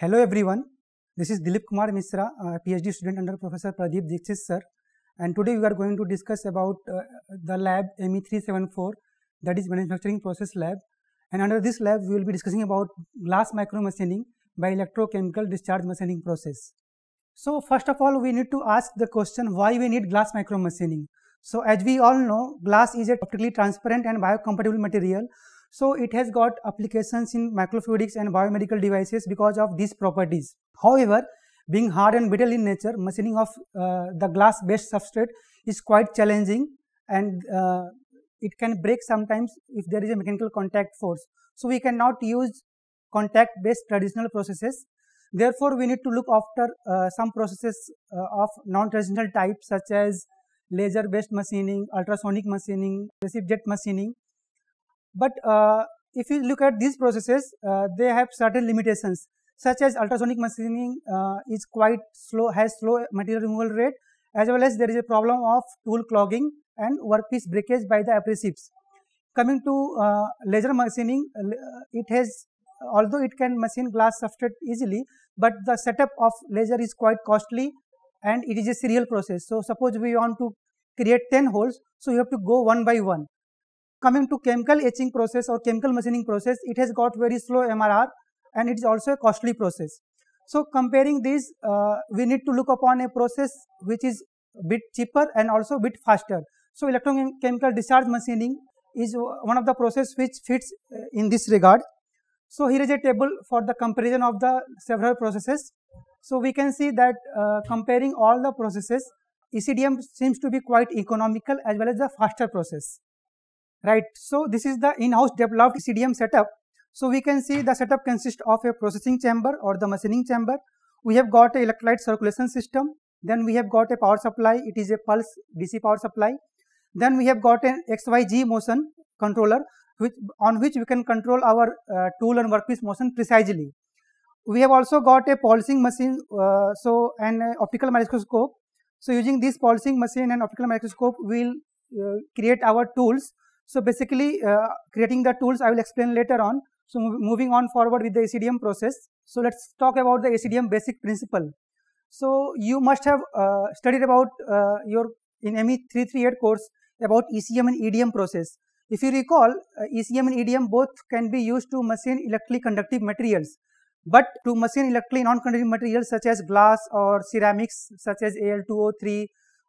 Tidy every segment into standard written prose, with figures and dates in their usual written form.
Hello everyone, this is Dilip Kumar Misra, PhD student under Professor Pradeep Dixit sir, and today we are going to discuss about the lab ME374, that is manufacturing process lab, and under this lab we will be discussing about glass micro machining by electrochemical discharge machining process. So first of all we need to ask the question why we need glass micro machining. So as we all know, glass is a optically transparent and biocompatible material. So it has got applications in microfluidics and biomedical devices because of these properties. However, being hard and brittle in nature, machining of the glass based substrate is quite challenging, and it can break sometimes if there is a mechanical contact force. So we cannot use contact based traditional processes. Therefore, we need to look after some processes of non-traditional type, such as laser based machining, ultrasonic machining, reciprocating machining. But if you look at these processes, they have certain limitations, such as ultrasonic machining is quite slow, has slow material removal rate, as well as there is a problem of tool clogging and workpiece breakage by the abrasives. Coming to laser machining, it has, although it can machine glass substrate easily, but the setup of laser is quite costly and it is a serial process. So suppose we want to create 10 holes, so you have to go one by one. Coming to chemical etching process or chemical machining process, it has got very slow MRR and it is also a costly process. So comparing these, we need to look upon a process which is a bit cheaper and also a bit faster. So electrochemical discharge machining is one of the process which fits in this regard. So here is a table for the comparison of the several processes. So we can see that comparing all the processes, ECDM seems to be quite economical as well as the faster process. Right. So this is the in-house developed ECDM setup. So we can see the setup consists of a processing chamber or the machining chamber. We have got a electrolyte circulation system. Then we have got a power supply. It is a pulse DC power supply. Then we have got an XYZ motion controller, on which we can control our tool and workpiece motion precisely. We have also got a polishing machine, and optical microscope. So using this polishing machine and optical microscope, we will create our tools. So basically creating the tools I will explain later on. So moving on forward with the ECDM process. So let's talk about the ECDM basic principle. So you must have studied about in ME338 course about ECM and EDM process. If you recall, ECM and EDM both can be used to machine electrically conductive materials. But to machine electrically non-conductive materials such as glass or ceramics such as Al2O3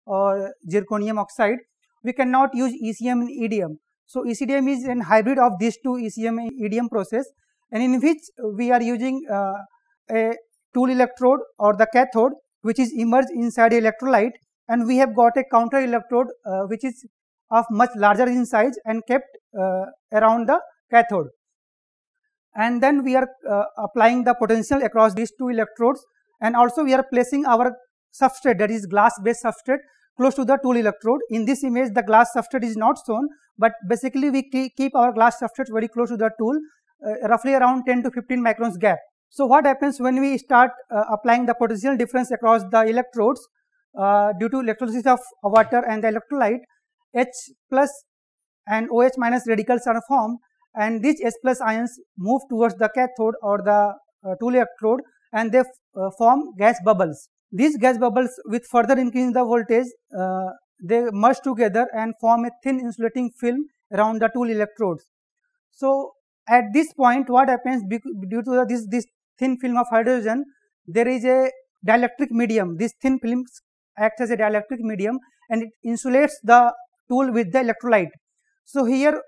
or zirconium oxide, we cannot use ECM and EDM. So ECDM is a hybrid of these two ECM and EDM process, and in which we are using a tool electrode or the cathode, which is immersed inside an electrolyte, and we have got a counter electrode which is of much larger in size and kept around the cathode. And then we are applying the potential across these two electrodes, and also we are placing our substrate, that is glass based substrate, close to the tool electrode. In this image the glass substrate is not shown, but basically we keep our glass substrate very close to the tool, roughly around 10 to 15 microns gap. So what happens when we start applying the potential difference across the electrodes due to electrolysis of water and the electrolyte, H plus and OH minus radicals are formed, and these H plus ions move towards the cathode or the tool electrode, and they form gas bubbles. These gas bubbles, with further increase in the voltage, they merge together and form a thin insulating film around the tool electrodes. So at this point what happens, due to this thin film of hydrogen, there is a dielectric medium. This thin film acts as a dielectric medium and it insulates the tool with the electrolyte. So here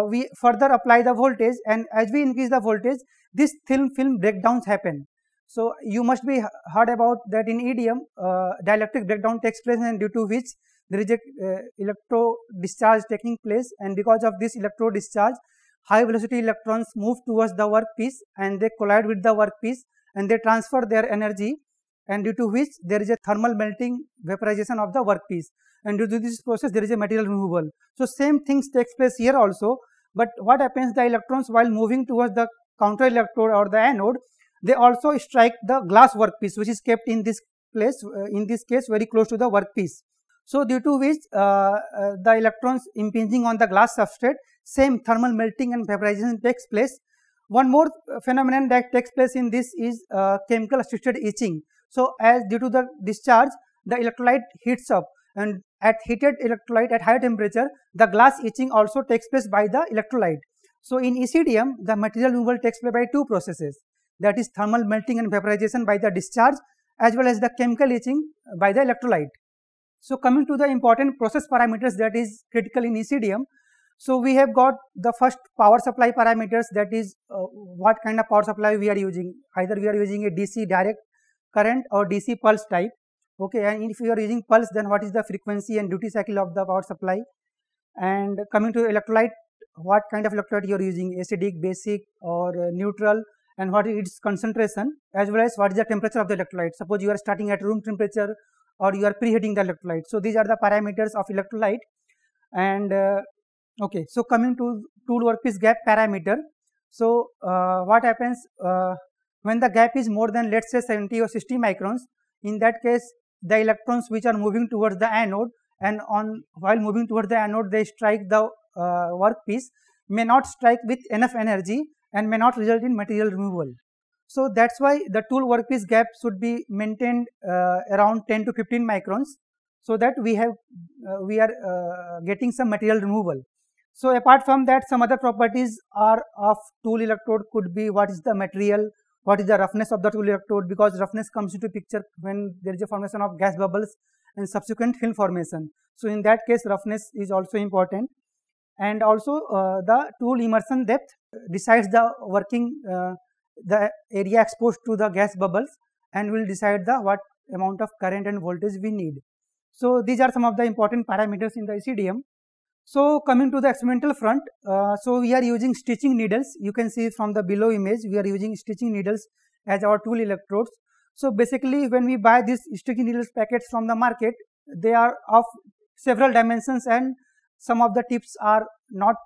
we further apply the voltage, and as we increase the voltage, this thin film breakdowns happen. So you must be heard about that in EDM, dielectric breakdown takes place, and due to which there is a electro discharge taking place, and because of this electro discharge, high velocity electrons move towards the workpiece and they collide with the workpiece and they transfer their energy, and due to which there is a thermal melting vaporization of the workpiece, and due to this process there is a material removal. So same things takes place here also, but what happens, the electrons while moving towards the counter electrode or the anode, they also strike the glass workpiece, which is kept in this place, in this case very close to the workpiece. So due to which the electrons impinging on the glass substrate, same thermal melting and vaporization takes place. One more phenomenon that takes place in this is chemical assisted etching. So, as due to the discharge, the electrolyte heats up, and at heated electrolyte at high temperature, the glass etching also takes place by the electrolyte. So, in ECDM, the material removal takes place by two processes, that is thermal melting and vaporization by the discharge, as well as the chemical etching by the electrolyte. So, coming to the important process parameters that is critical in ECDM. So, we have got the first power supply parameters, that is what kind of power supply we are using. Either we are using a DC direct current or DC pulse type. Okay, and if you are using pulse, then what is the frequency and duty cycle of the power supply. And coming to electrolyte, what kind of electrolyte you are using, acidic, basic or neutral, and what is its concentration, as well as what is the temperature of the electrolyte. Suppose you are starting at room temperature or you are preheating the electrolyte. So, these are the parameters of electrolyte. And okay, so coming to tool workpiece gap parameter. So, what happens when the gap is more than, let us say, 70 or 60 microns. In that case, the electrons which are moving towards the anode, and while moving towards the anode, they strike the workpiece, may not strike with enough energy and may not result in material removal. So, that is why the tool workpiece gap should be maintained around 10 to 15 microns, so that we are getting some material removal. So, apart from that, some other properties are of tool electrode could be what is the material, what is the roughness of the tool electrode, because roughness comes into picture when there is a formation of gas bubbles and subsequent film formation. So, in that case, roughness is also important. And also the tool immersion depth decides the working the area exposed to the gas bubbles, and will decide the what amount of current and voltage we need. So, these are some of the important parameters in the ECDM. So, coming to the experimental front, so we are using stitching needles. You can see from the below image, we are using stitching needles as our tool electrodes. So, basically when we buy these stitching needles packets from the market, they are of several dimensions, and some of the tips are not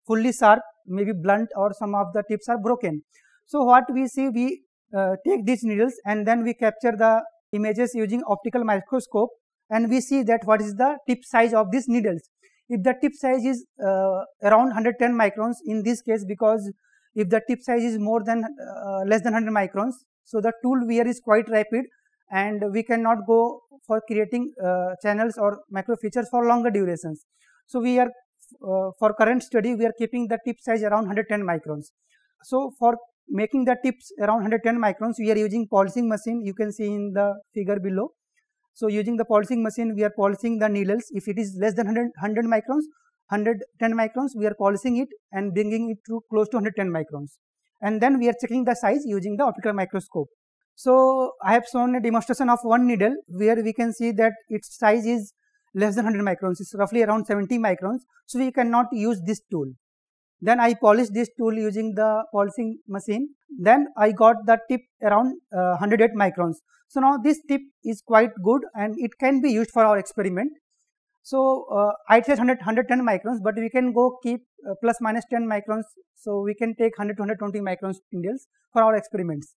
fully sharp, maybe blunt, or some of the tips are broken. So, what we see, we take these needles and then we capture the images using optical microscope, and we see that what is the tip size of these needles. If the tip size is around 110 microns in this case, because if the tip size is more than less than 100 microns, so the tool wear is quite rapid, and we cannot go for creating channels or macro features for longer durations. So, we are for current study, we are keeping the tip size around 110 microns. So, for making the tips around 110 microns, we are using polishing machine. You can see in the figure below. So, using the polishing machine, we are polishing the needles. If it is less than 100 microns, 110 microns, we are polishing it and bringing it to close to 110 microns. And then we are checking the size using the optical microscope. So, I have shown a demonstration of one needle where we can see that its size is less than 100 microns, it's roughly around 70 microns. So, we cannot use this tool. Then I polished this tool using the polishing machine. Then I got the tip around 108 microns. So, now this tip is quite good and it can be used for our experiment. So, I said 110 microns, but we can go keep plus minus 10 microns. So, we can take 100 to 120 microns needles for our experiments.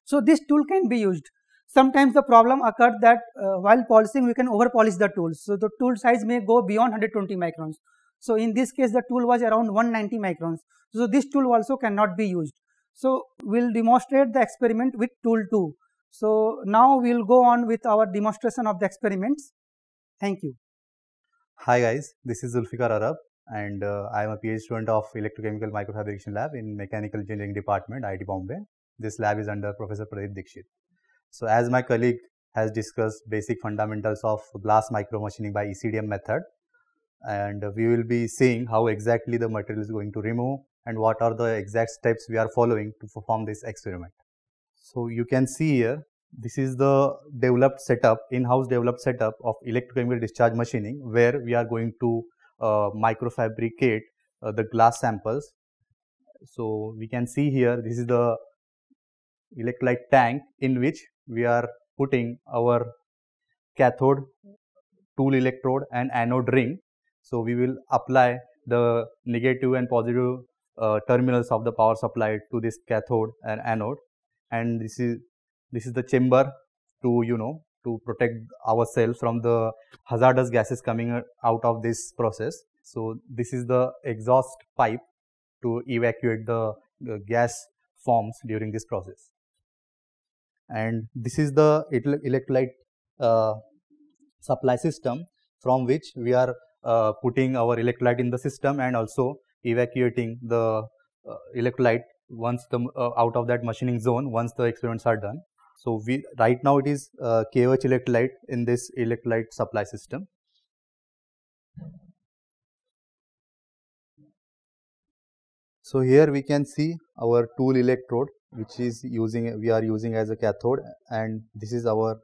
So, this tool can be used. Sometimes the problem occurred that while polishing, we can over polish the tool. So, the tool size may go beyond 120 microns. So, in this case, the tool was around 190 microns. So, this tool also cannot be used. So, we will demonstrate the experiment with tool 2. So, now we will go on with our demonstration of the experiments. Thank you. Hi guys, this is Zulfikar Arab, and I am a PhD student of Electrochemical Microfabrication Lab in Mechanical Engineering Department, IIT Bombay. This lab is under Professor Pradeep Dikshit. So, as my colleague has discussed basic fundamentals of glass micromachining by ECDM method, and we will be seeing how exactly the material is going to remove and what are the exact steps we are following to perform this experiment. So, you can see here, this is the developed setup, in-house developed setup of electrochemical discharge machining, where we are going to microfabricate the glass samples. So, we can see here, this is the electrolyte tank in which we are putting our cathode, tool electrode and anode ring. So, we will apply the negative and positive terminals of the power supply to this cathode and anode, and this is the chamber to protect ourselves from the hazardous gases coming out of this process. So, this is the exhaust pipe to evacuate the gas forms during this process. And this is the electrolyte supply system from which we are putting our electrolyte in the system and also evacuating the electrolyte once the out of that machining zone once the experiments are done. So we right now it is KOH electrolyte in this electrolyte supply system. So here we can see our tool electrode, which is we are using as a cathode, and this is our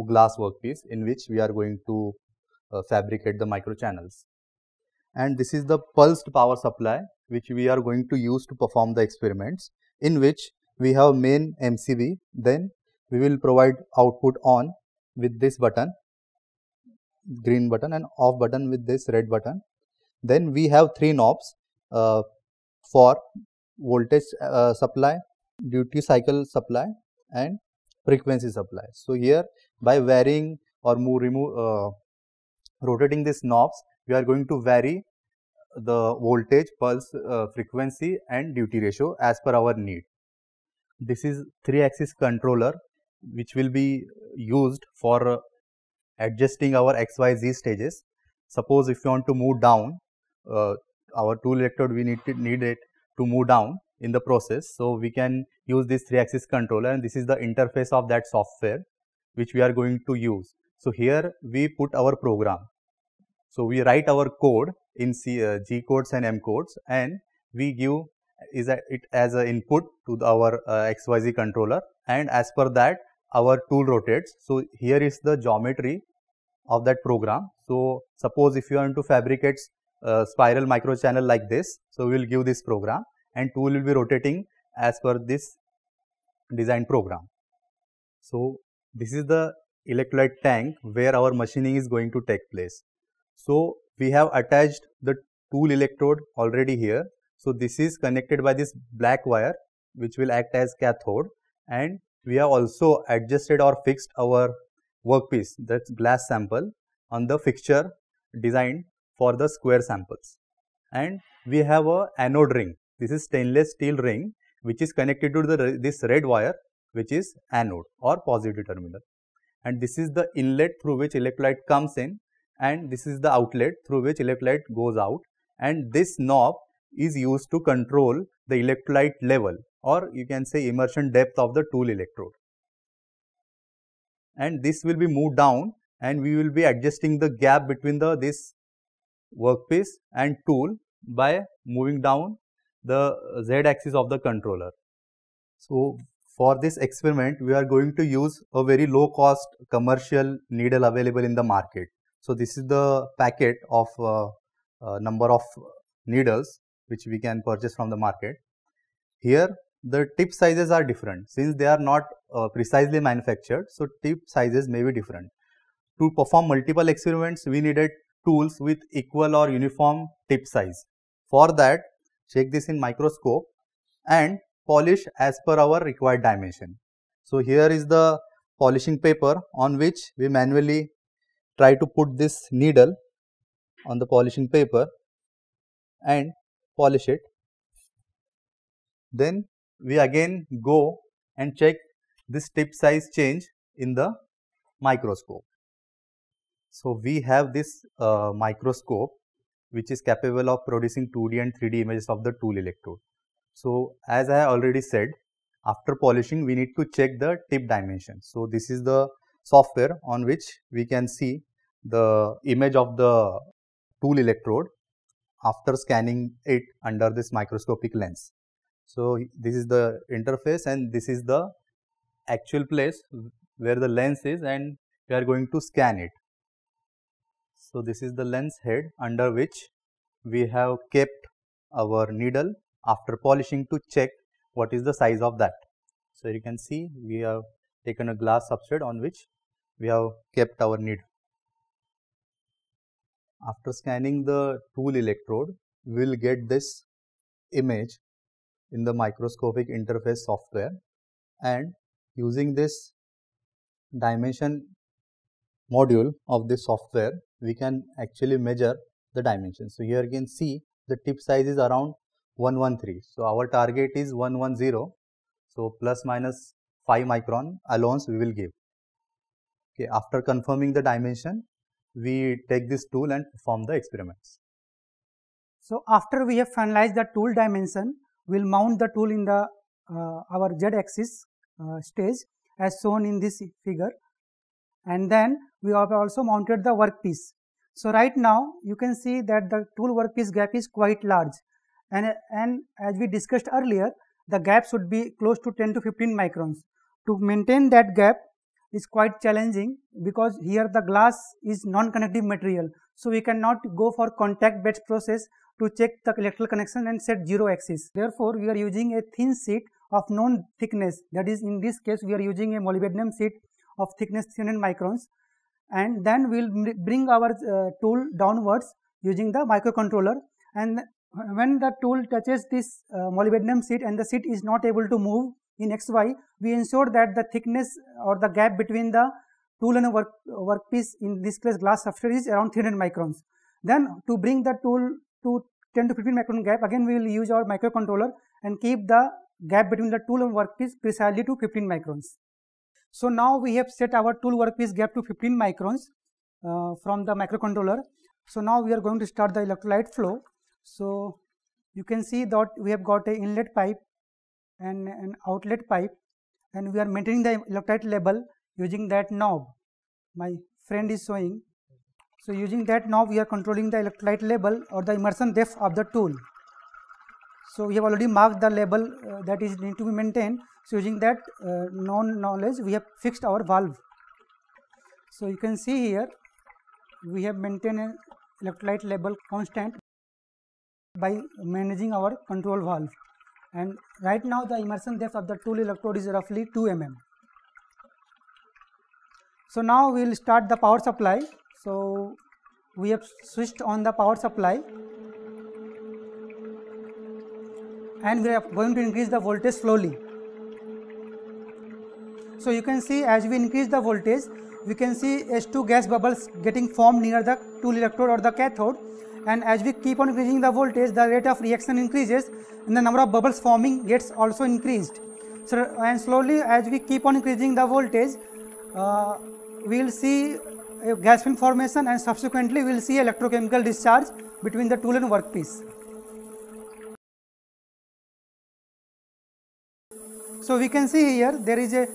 glass workpiece in which we are going to fabricate the microchannels. And this is the pulsed power supply which we are going to use to perform the experiments, in which we have main MCB, then we will provide output on with this button, green button, and off button with this red button. Then we have 3 knobs for voltage supply, duty cycle supply, and frequency supply. So here by varying or rotating these knobs, we are going to vary the voltage, pulse, frequency and duty ratio as per our need. This is 3-axis controller which will be used for adjusting our XYZ stages. Suppose if you want to move down, our tool electrode we need it to move down in the process. So we can use this 3-axis controller, and this is the interface of that software which we are going to use. So here we put our program. So we write our code in G codes and M codes, and we give it as an input to our XYZ controller, and as per that our tool rotates. So here is the geometry of that program. So suppose if you want to fabricate spiral microchannel like this, so we will give this program and tool will be rotating as per this design program. So this is the electrolyte tank where our machining is going to take place. So we have attached the tool electrode already here. So this is connected by this black wire which will act as cathode, and we have also adjusted or fixed our workpiece, that's glass sample, on the fixture designed for the square samples. And we have a anode ring. This is stainless steel ring which is connected to this red wire, which is anode or positive terminal. And this is the inlet through which electrolyte comes in, and this is the outlet through which electrolyte goes out. And this knob is used to control the electrolyte level, or you can say immersion depth of the tool electrode. And this will be moved down, and we will be adjusting the gap between this workpiece and tool by moving down the Z-axis of the controller. So for this experiment, we are going to use a very low cost commercial needle available in the market. So this is the packet of number of needles which we can purchase from the market. Here the tip sizes are different since they are not precisely manufactured, so tip sizes may be different. To perform multiple experiments, we needed tools with equal or uniform tip size. For that, check this in microscope and polish as per our required dimension. So here is the polishing paper on which we manually try to put this needle on the polishing paper and polish it. Then we again go and check this tip size change in the microscope. So we have this microscope which is capable of producing 2D and 3D images of the tool electrode. So as I already said, after polishing we need to check the tip dimension. So this is the software on which we can see the image of the tool electrode after scanning it under this microscopic lens. So this is the interface, and this is the actual place where the lens is, and we are going to scan it. So this is the lens head under which we have kept our needle after polishing to check what is the size of that. So you can see we have taken a glass substrate on which we have kept our needle. After scanning the tool electrode, we will get this image in the microscopic interface software, and using this dimension module of this software, we can actually measure the dimensions. So here you can see the tip size is around 113. So our target is 110. So plus minus 5 micron allowance we will give. Okay, after confirming the dimension, we take this tool and perform the experiments. So after we have finalized the tool dimension, we will mount the tool in the our z-axis stage as shown in this figure, and then we have also mounted the workpiece. So right now you can see that the tool workpiece gap is quite large, and as we discussed earlier, the gap should be close to 10 to 15 microns. To maintain that gap is quite challenging because here the glass is non-conductive material, so we cannot go for contact batch process to check the electrical connection and set zero axis. Therefore, we are using a thin sheet of known thickness, that is, in this case we are using a molybdenum sheet of thickness 300 microns, and then we will bring our tool downwards using the microcontroller, and when the tool touches this molybdenum sheet and the sheet is not able to move in XY, we ensure that the thickness or the gap between the tool and workpiece, in this case glass substrate, is around 300 microns. Then to bring the tool to 10 to 15 micron gap, again we will use our microcontroller and keep the gap between the tool and workpiece precisely to 15 microns. So now we have set our tool workpiece gap to 15 microns from the microcontroller. So now we are going to start the electrolyte flow. So you can see that we have got an inlet pipe and an outlet pipe, and we are maintaining the electrolyte level using that knob my friend is showing. So using that knob we are controlling the electrolyte level or the immersion depth of the tool. So we have already marked the level that is need to be maintained. So using that known knowledge, we have fixed our valve. So you can see here we have maintained an electrolyte level constant by managing our control valve, and right now the immersion depth of the tool electrode is roughly 2 mm. So now we will start the power supply. So we have switched on the power supply, and we are going to increase the voltage slowly. So you can see as we increase the voltage, we can see H2 gas bubbles getting formed near the tool electrode or the cathode, and as we keep on increasing the voltage, the rate of reaction increases and the number of bubbles forming gets also increased. So and slowly as we keep on increasing the voltage, we will see a gas film formation, and subsequently we will see electrochemical discharge between the tool and workpiece. So we can see here there is a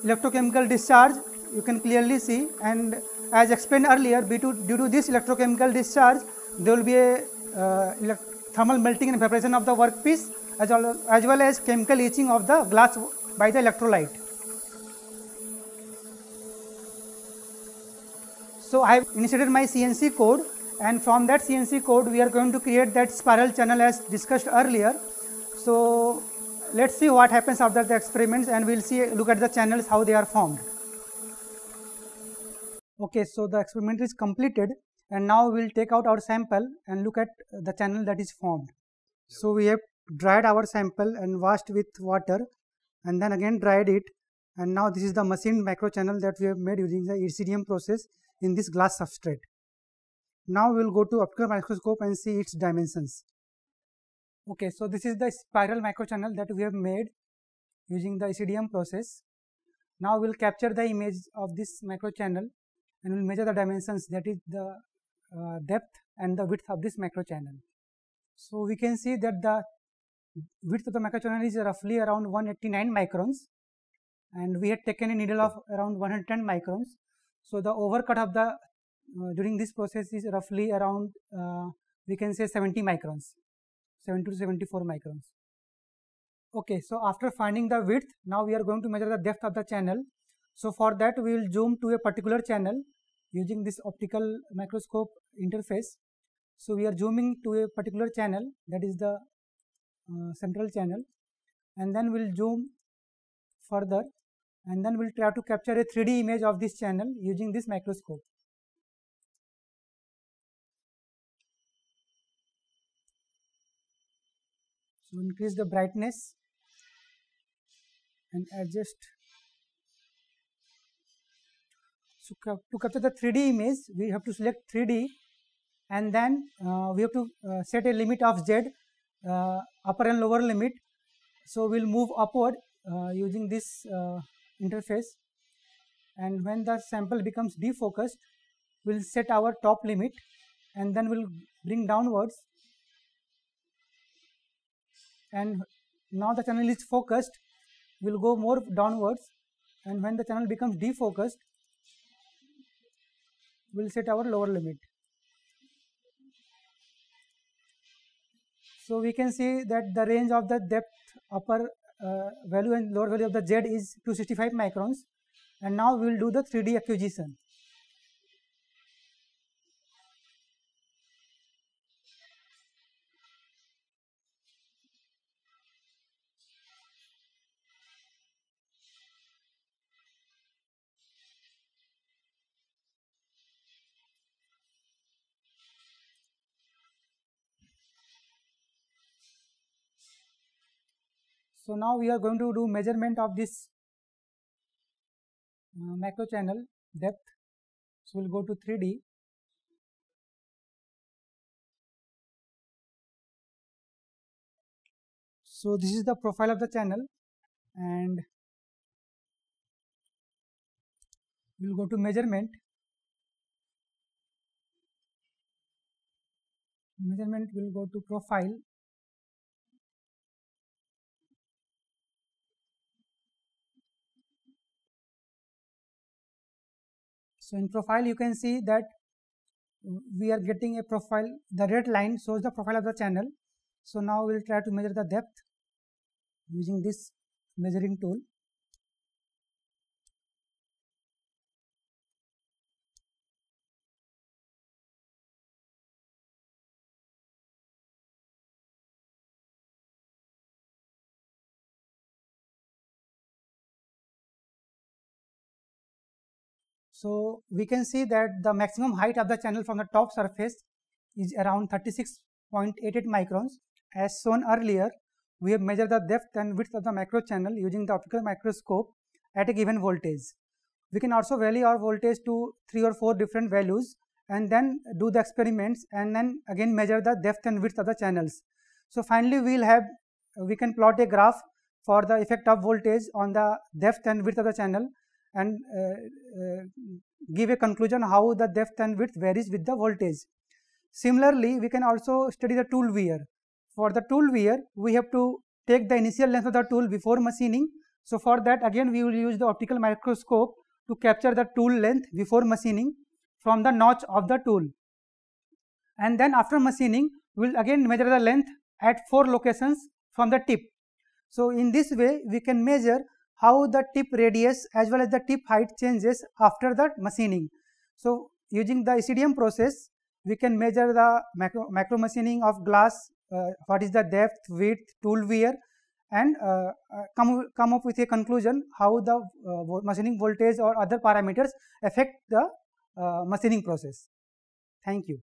electrochemical discharge, you can clearly see, and as explained earlier, due to this electrochemical discharge, there will be a thermal melting and evaporation of the workpiece as well as chemical etching of the glass by the electrolyte. So I have initiated my CNC code, and from that CNC code we are going to create that spiral channel as discussed earlier. So let's see what happens after the experiments, and we will look at the channels how they are formed. Okay, so the experiment is completed, and now we will take out our sample and look at the channel that is formed. So we have dried our sample and washed with water, and then again dried it, and now this is the machined macro channel that we have made using the ECDM process in this glass substrate. Now we will go to optical microscope and see its dimensions. Okay, so this is the spiral microchannel that we have made using the ECDM process. Now we will capture the image of this microchannel and we will measure the dimensions, that is the depth and the width of this microchannel. So we can see that the width of the microchannel is roughly around 189 microns, and we had taken a needle of around 110 microns. So the overcut of the during this process is roughly around we can say 70 microns, 70 to 74 microns. Okay, so after finding the width, now we are going to measure the depth of the channel. So for that we will zoom to a particular channel using this optical microscope interface. So we are zooming to a particular channel, that is the central channel, and then we will zoom further, and then we will try to capture a 3D image of this channel using this microscope. So increase the brightness and adjust. So to capture the 3D image, we have to select 3D, and then we have to set a limit of Z upper and lower limit. So we'll move upward using this interface, and when the sample becomes defocused, we'll set our top limit, and then we'll bring downwards, and now the channel is focused, we'll go more downwards, and when the channel becomes defocused, we'll set our lower limit. So we can see that the range of the depth upper value and lower value of the Z is 265 microns, and now we will do the 3D acquisition. So now we are going to do measurement of this macro channel depth. So we'll go to 3D. So this is the profile of the channel, and we'll go to measurement. Measurement will go to profile. So in profile you can see that we are getting a profile. The red line shows the profile of the channel. So now we will try to measure the depth using this measuring tool. So we can see that the maximum height of the channel from the top surface is around 36.88 microns. As shown earlier, we have measured the depth and width of the macro channel using the optical microscope at a given voltage. We can also vary our voltage to 3 or 4 different values and then do the experiments and then again measure the depth and width of the channels. So finally we can plot a graph for the effect of voltage on the depth and width of the channel, and give a conclusion how the depth and width varies with the voltage. Similarly, we can also study the tool wear. For the tool wear, we have to take the initial length of the tool before machining. So for that, again we will use the optical microscope to capture the tool length before machining from the notch of the tool, and then after machining we will again measure the length at 4 locations from the tip. So in this way we can measure how the tip radius as well as the tip height changes after the machining. So using the ECDM process, we can measure the macro machining of glass, what is the depth, width, tool wear, and come up with a conclusion how the machining voltage or other parameters affect the machining process. Thank you.